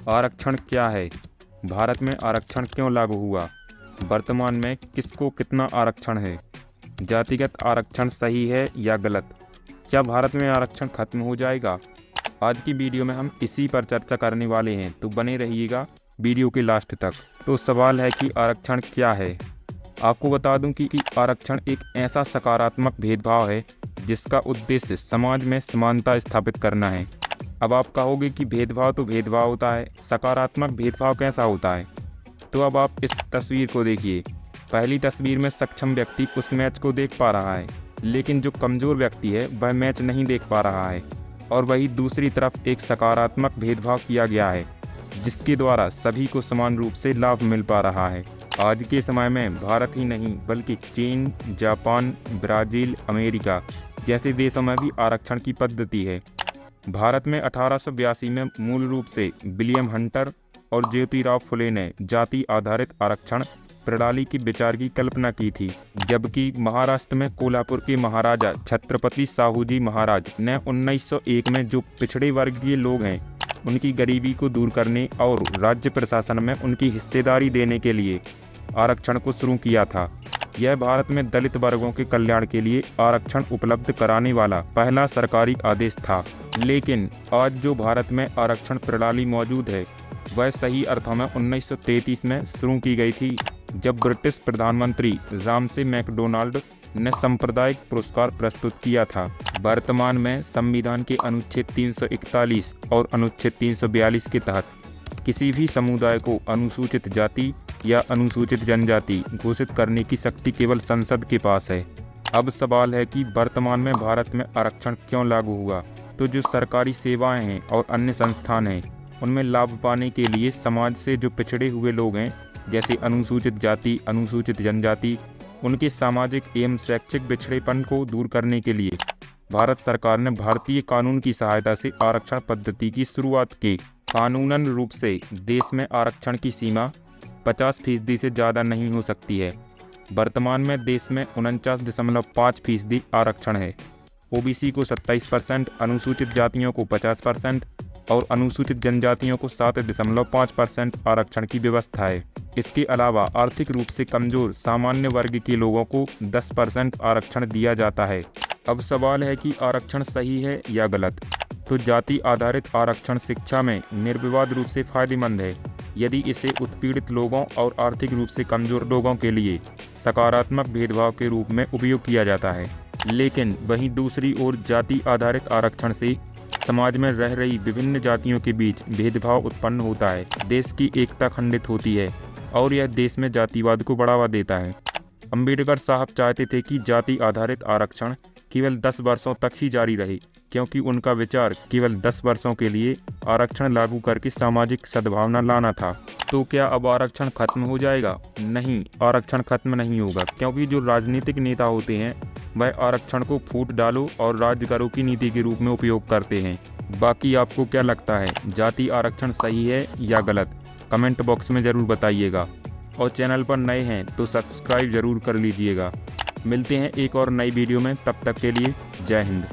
आरक्षण क्या है? भारत में आरक्षण क्यों लागू हुआ? वर्तमान में किसको कितना आरक्षण है? जातिगत आरक्षण सही है या गलत? क्या भारत में आरक्षण खत्म हो जाएगा? आज की वीडियो में हम इसी पर चर्चा करने वाले हैं, तो बने रहिएगा वीडियो के लास्ट तक। तो सवाल है कि आरक्षण क्या है। आपको बता दूं कि आरक्षण एक ऐसा सकारात्मक भेदभाव है जिसका उद्देश्य समाज में समानता स्थापित करना है। अब आप कहोगे कि भेदभाव तो भेदभाव होता है, सकारात्मक भेदभाव कैसा होता है? तो अब आप इस तस्वीर को देखिए। पहली तस्वीर में सक्षम व्यक्ति उस मैच को देख पा रहा है, लेकिन जो कमज़ोर व्यक्ति है वह मैच नहीं देख पा रहा है। और वही दूसरी तरफ एक सकारात्मक भेदभाव किया गया है जिसके द्वारा सभी को समान रूप से लाभ मिल पा रहा है। आज के समय में भारत ही नहीं बल्कि चीन, जापान, ब्राज़ील, अमेरिका जैसे देशों में भी आरक्षण की पद्धति है। भारत में 1882 में मूल रूप से विलियम हंटर और ज्योतिराव फुले ने जाति आधारित आरक्षण प्रणाली की विचार की कल्पना की थी, जबकि महाराष्ट्र में कोल्हापुर के महाराजा छत्रपति साहूजी महाराज ने 1901 में जो पिछड़े वर्गीय लोग हैं उनकी गरीबी को दूर करने और राज्य प्रशासन में उनकी हिस्सेदारी देने के लिए आरक्षण को शुरू किया था। यह भारत में दलित वर्गों के कल्याण के लिए आरक्षण उपलब्ध कराने वाला पहला सरकारी आदेश था। लेकिन आज जो भारत में आरक्षण प्रणाली मौजूद है वह सही अर्थों में 1933 में शुरू की गई थी, जब ब्रिटिश प्रधानमंत्री रामसे मैकडोनाल्ड ने सांप्रदायिक पुरस्कार प्रस्तुत किया था। वर्तमान में संविधान के अनुच्छेद 341 और अनुच्छेद 342 के तहत किसी भी समुदाय को अनुसूचित जाति या अनुसूचित जनजाति घोषित करने की शक्ति केवल संसद के पास है। अब सवाल है कि वर्तमान में भारत में आरक्षण क्यों लागू हुआ? तो जो सरकारी सेवाएं हैं और अन्य संस्थान हैं उनमें लाभ पाने के लिए समाज से जो पिछड़े हुए लोग हैं जैसे अनुसूचित जाति, अनुसूचित जनजाति, उनके सामाजिक एवं शैक्षिक पिछड़ेपन को दूर करने के लिए भारत सरकार ने भारतीय कानून की सहायता से आरक्षण पद्धति की शुरुआत की। कानूनन रूप से देश में आरक्षण की सीमा 50% से ज़्यादा नहीं हो सकती है। वर्तमान में देश में 49.5% आरक्षण है। ओबीसी को 27%, अनुसूचित जातियों को 50% और अनुसूचित जनजातियों को 7.5% आरक्षण की व्यवस्था है। इसके अलावा आर्थिक रूप से कमज़ोर सामान्य वर्ग के लोगों को 10% आरक्षण दिया जाता है। अब सवाल है कि आरक्षण सही है या गलत? तो जाति आधारित आरक्षण शिक्षा में निर्विवाद रूप से फायदेमंद है यदि इसे उत्पीड़ित लोगों और आर्थिक रूप से कमज़ोर लोगों के लिए सकारात्मक भेदभाव के रूप में उपयोग किया जाता है। लेकिन वहीं दूसरी ओर जाति आधारित आरक्षण से समाज में रह रही विभिन्न जातियों के बीच भेदभाव उत्पन्न होता है, देश की एकता खंडित होती है और यह देश में जातिवाद को बढ़ावा देता है। अंबेडकर साहब चाहते थे कि जाति आधारित आरक्षण केवल 10 वर्षों तक ही जारी रहे, क्योंकि उनका विचार केवल 10 वर्षों के लिए आरक्षण लागू करके सामाजिक सद्भावना लाना था। तो क्या अब आरक्षण खत्म हो जाएगा? नहीं, आरक्षण खत्म नहीं होगा, क्योंकि जो राजनीतिक नेता होते हैं वह आरक्षण को फूट डालो और राज्य करो की नीति के रूप में उपयोग करते हैं। बाकी आपको क्या लगता है, जाति आरक्षण सही है या गलत? कमेंट बॉक्स में ज़रूर बताइएगा और चैनल पर नए हैं तो सब्सक्राइब ज़रूर कर लीजिएगा। मिलते हैं एक और नई वीडियो में, तब तक के लिए जय हिंद।